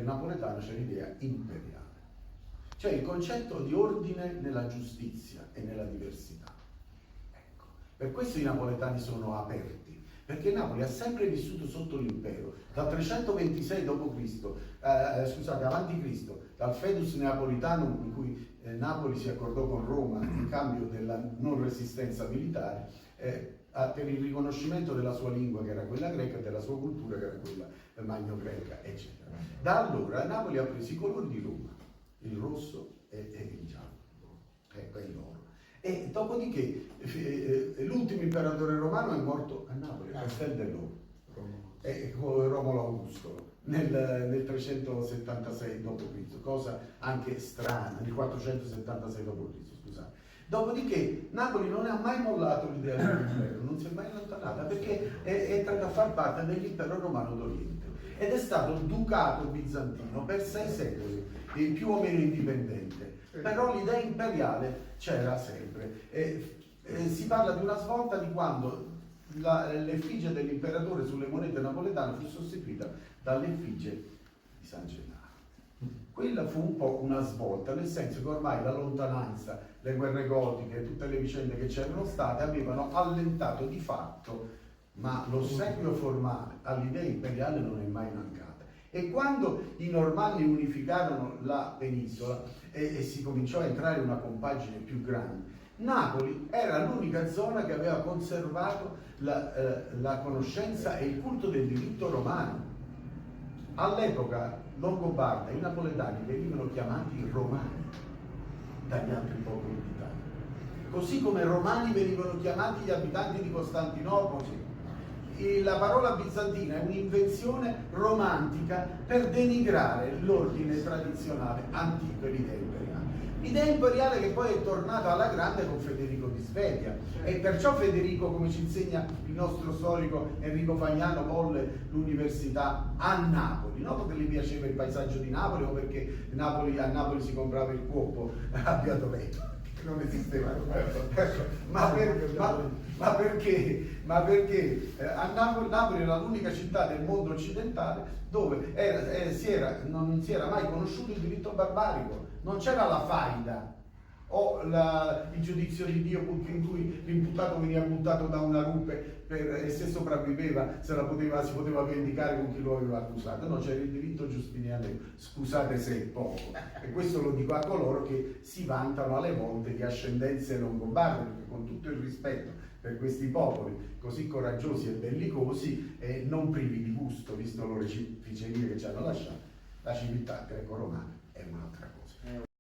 napoletano c'è l'idea imperiale, cioè il concetto di ordine nella giustizia e nella diversità. Ecco, per questo i napoletani sono aperti, perché Napoli ha sempre vissuto sotto l'impero, dal 326 d.C., scusate, avanti Cristo, dal Fedus Neapolitanum, in cui Napoli si accordò con Roma in cambio della non resistenza militare, per il riconoscimento della sua lingua, che era quella greca, e della sua cultura, che era quella magno-greca, eccetera. Da allora Napoli ha preso i colori di Roma, il rosso e il giallo, ecco, e l'oro. E dopodiché l'ultimo imperatore romano è morto a Napoli, a Castel dell'Oro, Romolo Augusto, nel 376 d.C., cosa anche strana, nel 476 d.C., scusate. Dopodiché Napoli non ha mai mollato l'idea dell'impero, non si è mai allontanata, perché è entrata a far parte dell'impero romano d'Oriente ed è stato ducato bizantino per 6 secoli, più o meno indipendente. Però l'idea imperiale c'era sempre. Si parla di una svolta di quando l'effigie dell'imperatore sulle monete napoletane fu sostituita dall'effigie di San Gennaro. Quella fu un po' una svolta, nel senso che ormai la lontananza, le guerre gotiche, tutte le vicende che c'erano state avevano allentato di fatto, ma l'ossequio formale all'idea imperiale non è mai mancata. E quando i Normanni unificarono la penisola e si cominciò a entrare in una compagine più grande, Napoli era l'unica zona che aveva conservato la conoscenza e il culto del diritto romano. All'epoca longobarda i napoletani venivano chiamati romani dagli altri popoli d'Italia, così come romani venivano chiamati gli abitanti di Costantinopoli. La parola bizantina è un'invenzione romantica per denigrare l'ordine tradizionale antico e l'idea imperiale. L'idea imperiale che poi è tornata alla grande con Federico di Svevia, e perciò Federico, come ci insegna il nostro storico Enrico Fagnano, volle l'università a Napoli, non perché gli piaceva il paesaggio di Napoli o perché a Napoli si comprava il cuoppo a Piatoveto, non esisteva, ma perché a Napoli era l'unica città del mondo occidentale dove non si era mai conosciuto il diritto barbarico, non c'era la faida o il giudizio di Dio in cui l'imputato veniva buttato da una rupe e se sopravviveva si poteva vendicare con chi lo aveva accusato. No, c'era il diritto giustiniano, scusate se è poco, e questo lo dico a coloro che si vantano alle volte di ascendenze longobarde, perché con tutto il rispetto per questi popoli così coraggiosi e bellicosi e non privi di gusto, visto le cificerie che ci hanno lasciato, la civiltà greco-romana è una